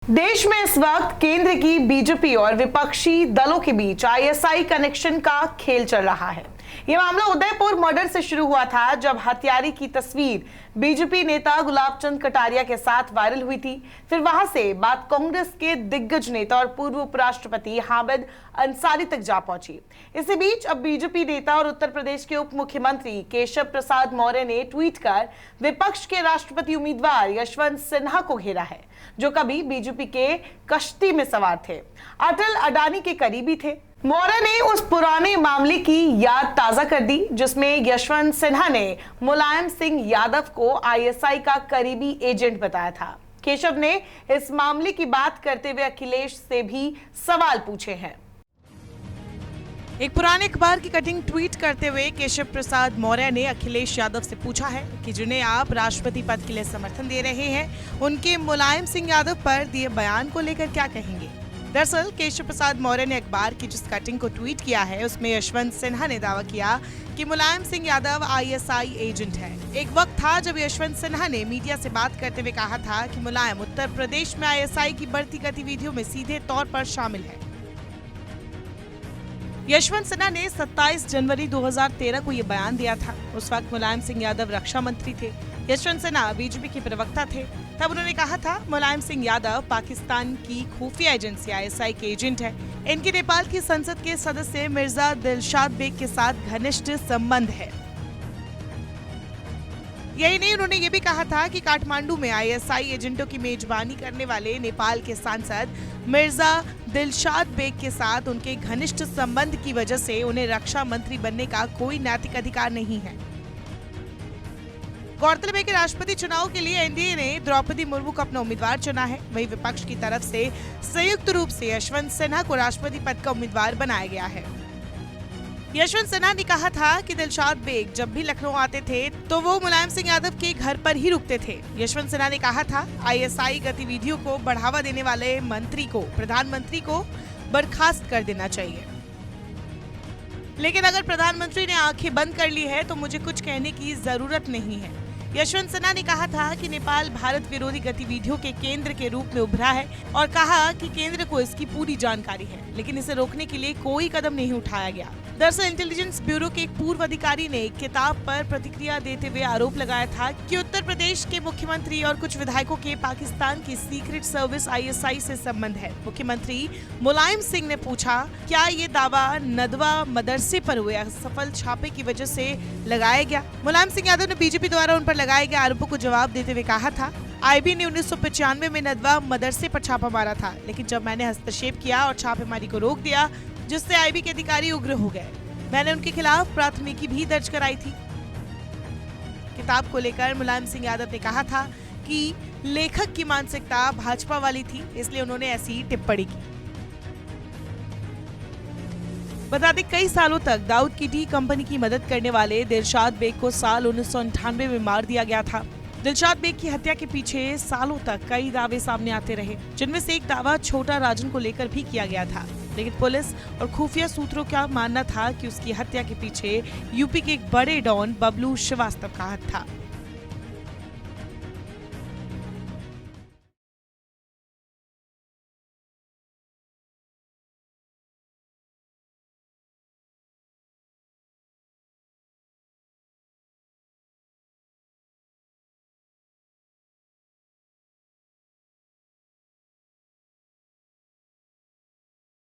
देश में इस वक्त केंद्र की बीजेपी और विपक्षी दलों के बीच आईएसआई कनेक्शन का खेल चल रहा है। यह मामला उदयपुर मर्डर से शुरू हुआ था, जब हत्यारे की तस्वीर बीजेपी नेता गुलाब चंद कटारिया के साथ वायरल हुई थी। फिर वहां से बात कांग्रेस के दिग्गज नेता और पूर्व उपराष्ट्रपति हामिद अंसारी तक जा पहुंची। इसी बीच अब बीजेपी नेता और उत्तर प्रदेश के उप मुख्यमंत्री केशव प्रसाद मौर्य ने ट्वीट कर विपक्ष के राष्ट्रपति उम्मीदवार यशवंत सिन्हा को घेरा है, जो कभी बीजेपी के कश्ती में सवार थे, अटल अडानी के करीबी थे। मौर्य ने उस पुराने मामले की याद ताजा कर दी, जिसमें यशवंत सिन्हा ने मुलायम सिंह यादव को आईएसआई का करीबी एजेंट बताया था। केशव ने इस मामले की बात करते हुए अखिलेश से भी सवाल पूछे हैं। एक पुराने अखबार की कटिंग ट्वीट करते हुए केशव प्रसाद मौर्य ने अखिलेश यादव से पूछा है कि जिन्हें आप राष्ट्रपति पद के लिए समर्थन दे रहे हैं, उनके मुलायम सिंह यादव पर दिए बयान को लेकर क्या कहेंगे। दरअसल केशव प्रसाद मौर्य ने अखबार की जिस कटिंग को ट्वीट किया है, उसमें यशवंत सिन्हा ने दावा किया कि मुलायम सिंह यादव आईएसआई एजेंट है। एक वक्त था जब यशवंत सिन्हा ने मीडिया से बात करते हुए कहा था कि मुलायम उत्तर प्रदेश में आईएसआई की बढ़ती गतिविधियों में सीधे तौर पर शामिल है। यशवंत सिन्हा ने 27 जनवरी 2013 को ये बयान दिया था। उस वक्त मुलायम सिंह यादव रक्षा मंत्री थे। यशवंत सिन्हा बीजेपी के प्रवक्ता थे। तब उन्होंने कहा था, मुलायम सिंह यादव पाकिस्तान की खुफिया एजेंसी आईएसआई के एजेंट है। इनके नेपाल की संसद के सदस्य मिर्जा दिलशाद बेग के साथ घनिष्ठ संबंध है। यही नहीं, उन्होंने ये भी कहा था कि काठमांडू में आईएसआई एजेंटों की मेजबानी करने वाले नेपाल के सांसद मिर्जा दिलशाद बेग के साथ उनके घनिष्ठ संबंध की वजह से उन्हें रक्षा मंत्री बनने का कोई नैतिक अधिकार नहीं है। गौरतलब है कि राष्ट्रपति चुनाव के लिए एनडीए ने द्रौपदी मुर्मू को अपना उम्मीदवार चुना है। वहीं विपक्ष की तरफ से संयुक्त रूप से यशवंत सिन्हा को राष्ट्रपति पद का उम्मीदवार बनाया गया है। यशवंत सिन्हा ने कहा था कि दिलशाद बेग जब भी लखनऊ आते थे तो वो मुलायम सिंह यादव के घर पर ही रुकते थे। यशवंत सिन्हा ने कहा था, आईएसआई गतिविधियों को बढ़ावा देने वाले मंत्री को प्रधानमंत्री को बर्खास्त कर देना चाहिए। लेकिन अगर प्रधानमंत्री ने आंखें बंद कर ली है तो मुझे कुछ कहने की जरूरत नहीं है। यशवंत सिन्हा ने कहा था कि नेपाल भारत विरोधी गतिविधियों के केंद्र के रूप में उभरा है और कहा कि केंद्र को इसकी पूरी जानकारी है, लेकिन इसे रोकने के लिए कोई कदम नहीं उठाया गया। दरअसल इंटेलिजेंस ब्यूरो के एक पूर्व अधिकारी ने एक किताब पर प्रतिक्रिया देते हुए आरोप लगाया था कि उत्तर प्रदेश के मुख्यमंत्री और कुछ विधायकों के पाकिस्तान की सीक्रेट सर्विस आईएसआई से संबंध है। मुख्यमंत्री मुलायम सिंह ने पूछा, क्या ये दावा नदवा मदरसे पर हुए असफल छापे की वजह से लगाया गया। मुलायम सिंह यादव ने बीजेपी द्वारा उन पर लगाए गए आरोपों को जवाब देते हुए कहा था, आईबी ने 1995 में नदवा मदरसे पर छापा मारा था, लेकिन जब मैंने हस्तक्षेप किया और छापेमारी को रोक दिया, जिससे आईबी के अधिकारी उग्र हो गए, मैंने उनके खिलाफ प्राथमिकी भी दर्ज कराई थी। किताब को लेकर मुलायम सिंह यादव ने कहा था कि लेखक की मानसिकता भाजपा वाली थी, इसलिए उन्होंने ऐसी टिप्पणी की। बता दें, कई सालों तक दाऊद की टी कंपनी की मदद करने वाले दिलशाद बेग को साल 1998 में मार दिया गया था। दिलशाद बेग की हत्या के पीछे सालों तक कई दावे सामने आते रहे, जिनमें से एक दावा छोटा राजन को लेकर भी किया गया था, लेकिन पुलिस और खुफिया सूत्रों का मानना था कि उसकी हत्या के पीछे यूपी के एक बड़े डॉन बबलू श्रीवास्तव का हाथ था।